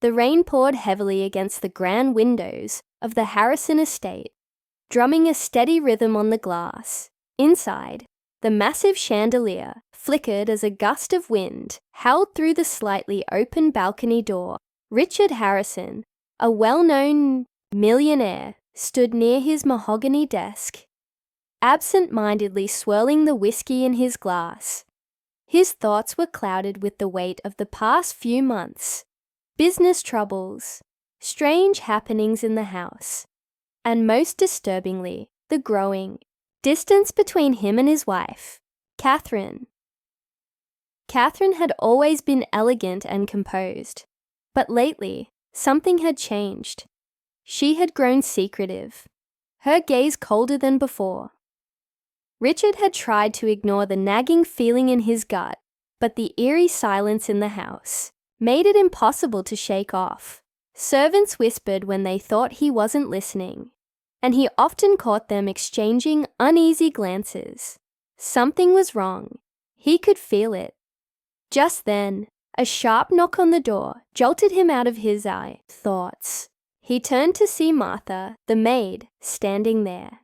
The rain poured heavily against the grand windows of the Harrison estate, drumming a steady rhythm on the glass. Inside, the massive chandelier flickered as a gust of wind howled through the slightly open balcony door. Richard Harrison, a well-known millionaire, stood near his mahogany desk, absent-mindedly swirling the whiskey in his glass. His thoughts were clouded with the weight of the past few months, business troubles, strange happenings in the house, and most disturbingly, the growing distance between him and his wife, Catherine. Catherine had always been elegant and composed, but lately, something had changed. She had grown secretive, her gaze colder than before. Richard had tried to ignore the nagging feeling in his gut, but the eerie silence in the house made it impossible to shake off. Servants whispered when they thought he wasn't listening, and he often caught them exchanging uneasy glances. Something was wrong. He could feel it. Just then, a sharp knock on the door jolted him out of his thoughts. He turned to see Martha, the maid, standing there.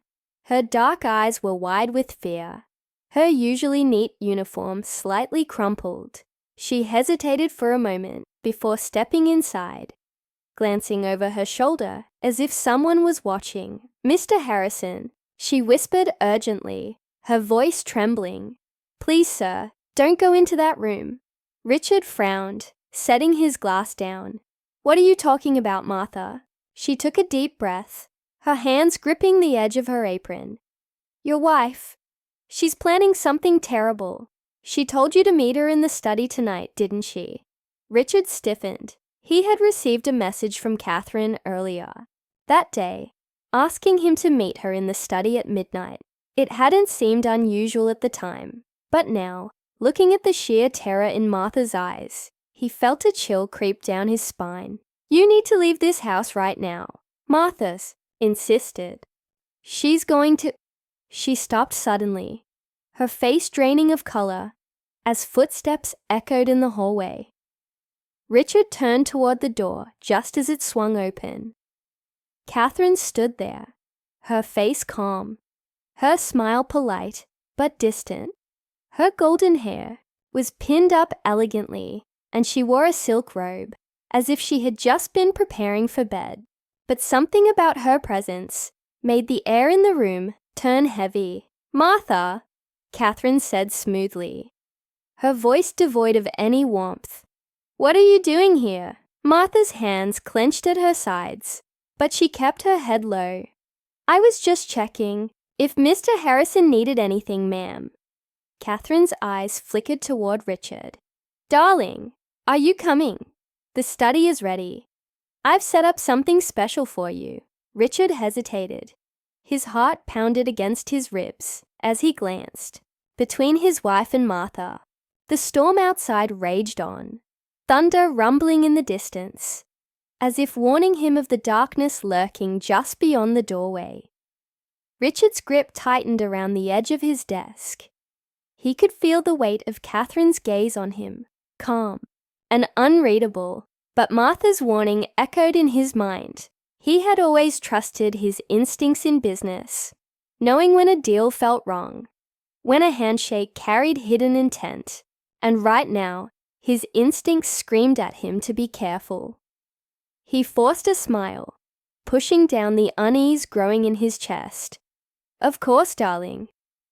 Her dark eyes were wide with fear, her usually neat uniform slightly crumpled. She hesitated for a moment before stepping inside, glancing over her shoulder as if someone was watching. "Mr. Harrison," she whispered urgently, her voice trembling. "Please, sir, don't go into that room." Richard frowned, setting his glass down. "What are you talking about, Martha?" She took a deep breath, her hands gripping the edge of her apron. "Your wife. She's planning something terrible. She told you to meet her in the study tonight, didn't she?" Richard stiffened. He had received a message from Catherine earlier that day, asking him to meet her in the study at midnight. It hadn't seemed unusual at the time, but now, looking at the sheer terror in Martha's eyes, he felt a chill creep down his spine. "You need to leave this house right now," Martha insisted. "She's going to—" She stopped suddenly, her face draining of color, as footsteps echoed in the hallway. Richard turned toward the door just as it swung open. Catherine stood there, her face calm, her smile polite but distant. Her golden hair was pinned up elegantly, and she wore a silk robe, as if she had just been preparing for bed. But something about her presence made the air in the room turn heavy. "Martha," Catherine said smoothly, her voice devoid of any warmth. "What are you doing here?" Martha's hands clenched at her sides, but she kept her head low. "I was just checking if Mr. Harrison needed anything, ma'am." Catherine's eyes flickered toward Richard. "Darling, are you coming? The study is ready. I've set up something special for you." Richard hesitated. His heart pounded against his ribs as he glanced between his wife and Martha. The storm outside raged on, thunder rumbling in the distance, as if warning him of the darkness lurking just beyond the doorway. Richard's grip tightened around the edge of his desk. He could feel the weight of Catherine's gaze on him, calm and unreadable, but Martha's warning echoed in his mind. He had always trusted his instincts in business, knowing when a deal felt wrong, when a handshake carried hidden intent, and right now, his instincts screamed at him to be careful. He forced a smile, pushing down the unease growing in his chest. "Of course, darling.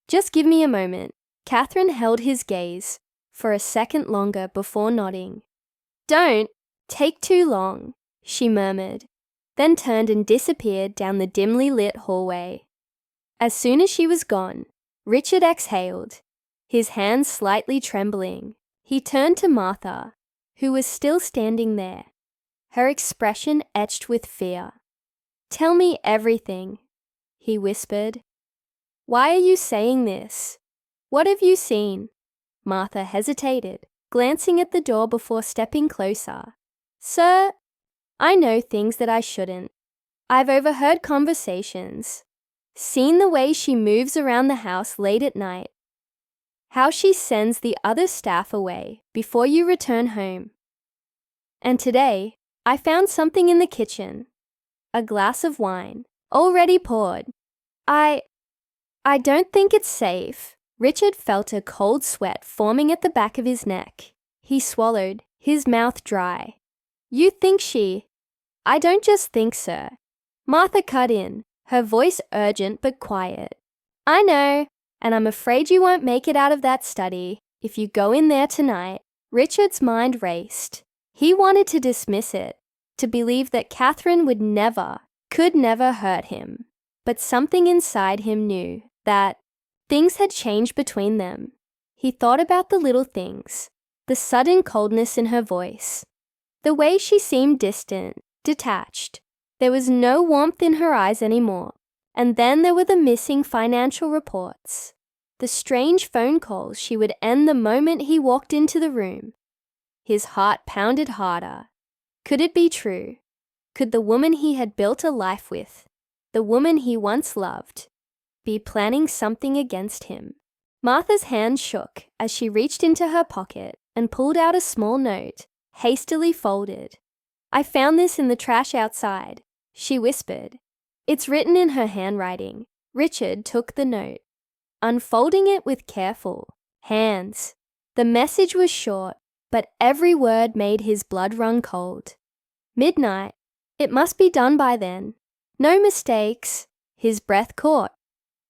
Just give me a moment." Catherine held his gaze for a second longer before nodding. "Don't take too long," she murmured, then turned and disappeared down the dimly lit hallway. As soon as she was gone, Richard exhaled, his hands slightly trembling. He turned to Martha, who was still standing there, her expression etched with fear. "Tell me everything," he whispered. "Why are you saying this? What have you seen?" Martha hesitated, glancing at the door before stepping closer. "Sir, I know things that I shouldn't. I've overheard conversations, seen the way she moves around the house late at night, how she sends the other staff away before you return home. And today, I found something in the kitchen. A glass of wine, already poured. I don't think it's safe. Richard felt a cold sweat forming at the back of his neck. He swallowed, his mouth dry. You think I don't just think, sir. Martha cut in, her voice urgent but quiet. I know, and I'm afraid you won't make it out of that study if you go in there tonight. Richard's mind raced. He wanted to dismiss it, to believe that Catherine could never hurt him. But something inside him knew that things had changed between them. He thought about the little things, the sudden coldness in her voice, the way she seemed distant, detached. There was no warmth in her eyes anymore. And then there were the missing financial reports, the strange phone calls she would end the moment he walked into the room. His heart pounded harder. Could it be true? Could the woman he had built a life with, the woman he once loved, be planning something against him? Martha's hand shook as she reached into her pocket and pulled out a small note, hastily folded. I found this in the trash outside, she whispered. It's written in her handwriting. Richard took the note, unfolding it with careful hands. The message was short, but every word made his blood run cold. Midnight. It must be done by then. No mistakes. His breath caught.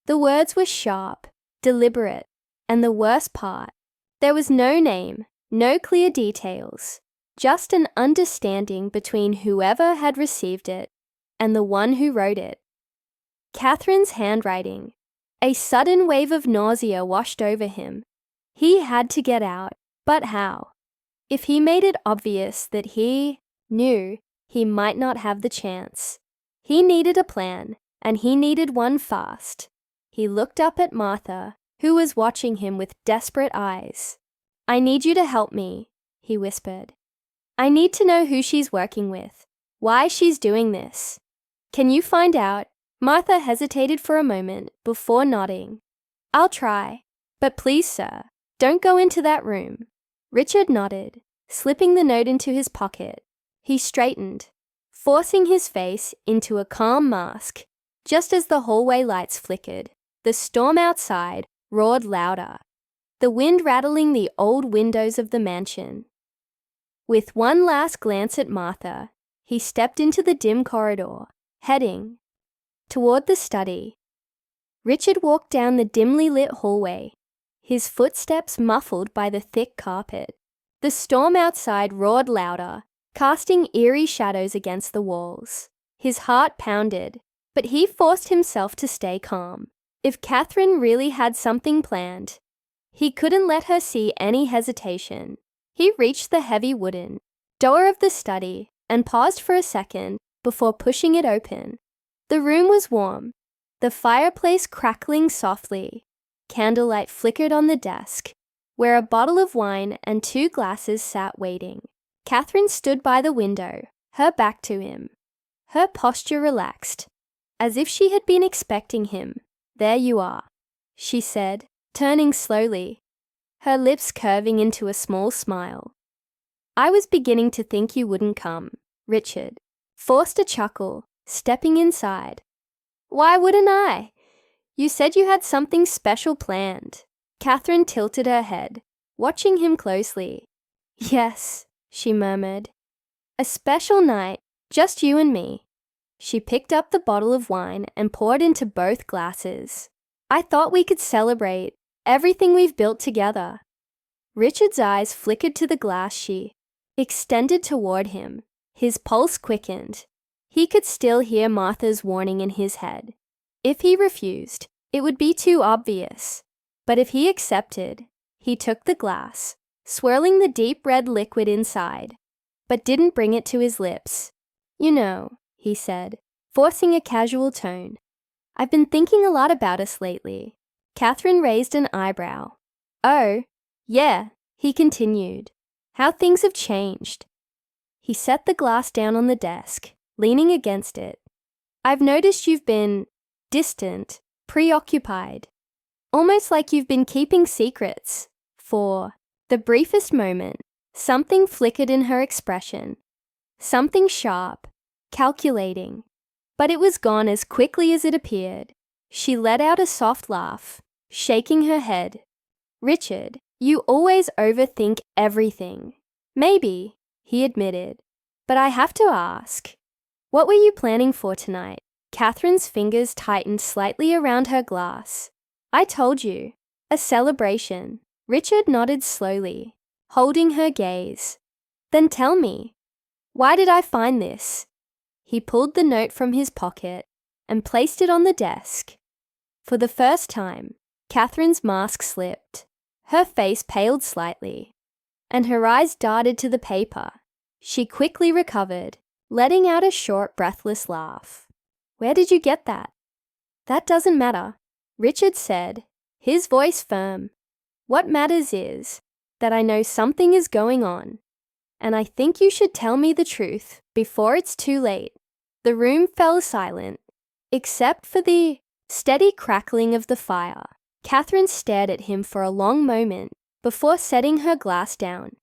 The words were sharp, deliberate, and the worst part, there was no name, no clear details, just an understanding between whoever had received it and the one who wrote it. Catherine's handwriting. A sudden wave of nausea washed over him. He had to get out, but how? If he made it obvious that he knew, he might not have the chance. He needed a plan, and he needed one fast. He looked up at Martha, who was watching him with desperate eyes. I need you to help me, he whispered. I need to know who she's working with, why she's doing this. Can you find out? Martha hesitated for a moment before nodding. I'll try, but please, sir, don't go into that room. Richard nodded, slipping the note into his pocket. He straightened, forcing his face into a calm mask. Just as the hallway lights flickered, the storm outside roared louder, the wind rattling the old windows of the mansion. With one last glance at Martha, he stepped into the dim corridor, heading toward the study. Richard walked down the dimly lit hallway, his footsteps muffled by the thick carpet. The storm outside roared louder, casting eerie shadows against the walls. His heart pounded, but he forced himself to stay calm. If Catherine really had something planned, he couldn't let her see any hesitation. He reached the heavy wooden door of the study and paused for a second before pushing it open. The room was warm, the fireplace crackling softly. Candlelight flickered on the desk, where a bottle of wine and 2 glasses sat waiting. Catherine stood by the window, her back to him, her posture relaxed, as if she had been expecting him. There you are, she said, turning slowly, her lips curving into a small smile. I was beginning to think you wouldn't come. Richard forced a chuckle, stepping inside. Why wouldn't I? You said you had something special planned. Catherine tilted her head, watching him closely. Yes, she murmured. A special night, just you and me. She picked up the bottle of wine and poured into both glasses. I thought we could celebrate everything we've built together. Richard's eyes flickered to the glass she extended toward him. His pulse quickened. He could still hear Martha's warning in his head. If he refused, it would be too obvious. But if he accepted, he took the glass, swirling the deep red liquid inside, but didn't bring it to his lips. You know, he said, forcing a casual tone. I've been thinking a lot about us lately. Catherine raised an eyebrow. Oh, yeah, he continued. How things have changed. He set the glass down on the desk, leaning against it. I've noticed you've been distant, preoccupied, almost like you've been keeping secrets. For the briefest moment, something flickered in her expression. something sharp, calculating. But it was gone as quickly as it appeared. She let out a soft laugh, shaking her head. "Richard, you always overthink everything." "Maybe," he admitted, "but I have to ask. What were you planning for tonight?" Catherine's fingers tightened slightly around her glass. "I told you. A celebration." Richard nodded slowly, holding her gaze. "Then tell me, why did I find this?" He pulled the note from his pocket and placed it on the desk. For the first time, Catherine's mask slipped. Her face paled slightly, and her eyes darted to the paper. She quickly recovered, letting out a short, breathless laugh. "Where did you get that?" "That doesn't matter," Richard said, his voice firm. "What matters is that I know something is going on, and I think you should tell me the truth before it's too late." The room fell silent, except for the steady crackling of the fire. Catherine stared at him for a long moment before setting her glass down.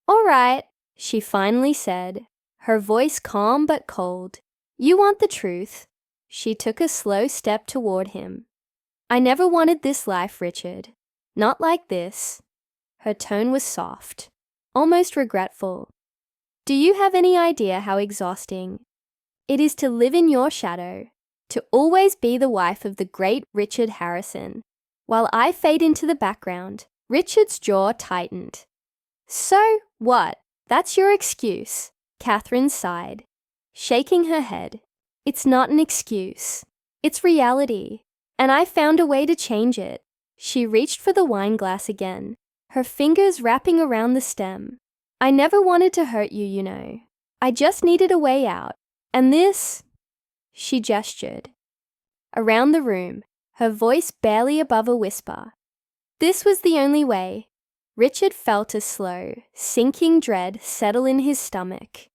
"All right," she finally said, her voice calm but cold. "You want the truth." She took a slow step toward him. "I never wanted this life, Richard. Not like this." Her tone was soft, almost regretful. "Do you have any idea how exhausting it is to live in your shadow, to always be the wife of the great Richard Harrison, while I fade into the background?" Richard's jaw tightened. "So what? That's your excuse," Catherine sighed, shaking her head. "It's not an excuse. It's reality, and I found a way to change it." She reached for the wine glass again, her fingers wrapping around the stem. "I never wanted to hurt you, you know. I just needed a way out. And this..." She gestured around the room, her voice barely above a whisper. This was the only way. Richard felt a slow, sinking dread settle in his stomach.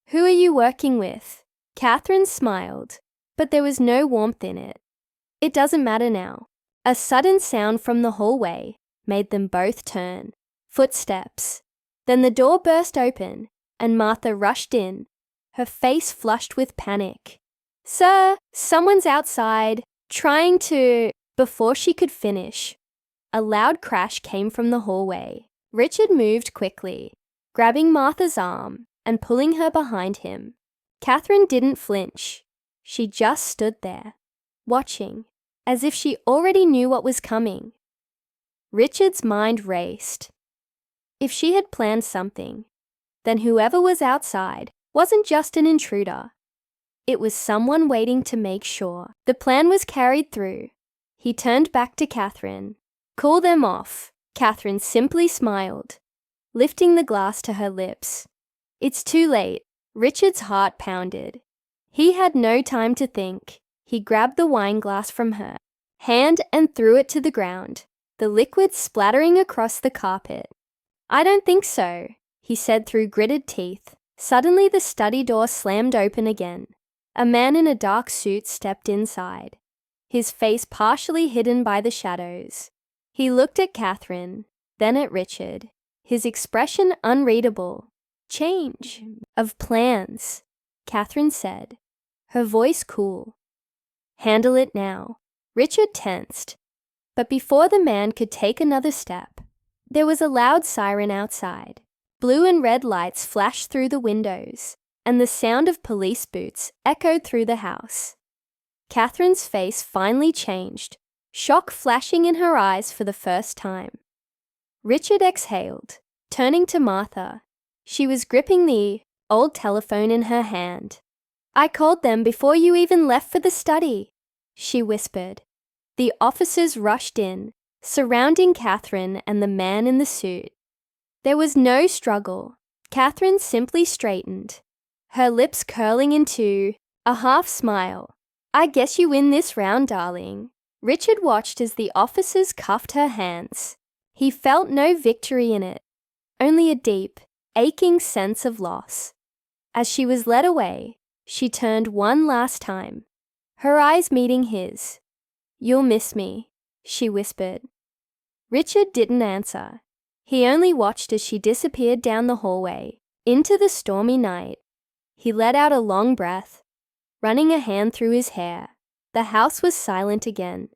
"Who are you working with?" Catherine smiled, but there was no warmth in it. "It doesn't matter now." A sudden sound from the hallway made them both turn. Footsteps. Then the door burst open, and Martha rushed in, her face flushed with panic. "Sir, someone's outside, trying to..." Before she could finish, a loud crash came from the hallway. Richard moved quickly, grabbing Martha's arm and pulling her behind him. Catherine didn't flinch. She just stood there, watching, as if she already knew what was coming. Richard's mind raced. If she had planned something, then whoever was outside wasn't just an intruder. It was someone waiting to make sure the plan was carried through. He turned back to Catherine. "Cool them off." Catherine simply smiled, lifting the glass to her lips. "It's too late." Richard's heart pounded. He had no time to think. He grabbed the wine glass from her hand and threw it to the ground, the liquid splattering across the carpet. "I don't think so," he said through gritted teeth. Suddenly the study door slammed open again. A man in a dark suit stepped inside, his face partially hidden by the shadows. He looked at Catherine, then at Richard, his expression unreadable. "Change of plans," Catherine said, her voice cool. "Handle it now." Richard tensed, but before the man could take another step, there was a loud siren outside. Blue and red lights flashed through the windows, and the sound of police boots echoed through the house. Catherine's face finally changed, shock flashing in her eyes for the first time. Richard exhaled, turning to Martha. She was gripping the old telephone in her hand. "I called them before you even left for the study," she whispered. The officers rushed in, surrounding Catherine and the man in the suit. There was no struggle. Catherine simply straightened, her lips curling into a half smile. "I guess you win this round, darling." Richard watched as the officers cuffed her hands. He felt no victory in it, only a deep, aching sense of loss. As she was led away, she turned one last time, her eyes meeting his. "You'll miss me," she whispered. Richard didn't answer. He only watched as she disappeared down the hallway, into the stormy night. He let out a long breath, running a hand through his hair. The house was silent again,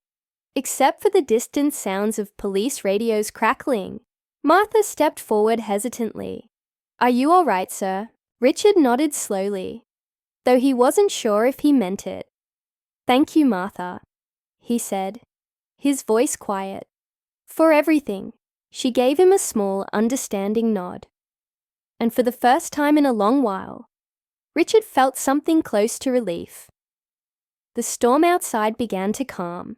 except for the distant sounds of police radios crackling. Martha stepped forward hesitantly. "Are you all right, sir?" Richard nodded slowly, though he wasn't sure if he meant it. "Thank you, Martha," he said, his voice quiet. "For everything." She gave him a small, understanding nod. And for the first time in a long while, Richard felt something close to relief. The storm outside began to calm,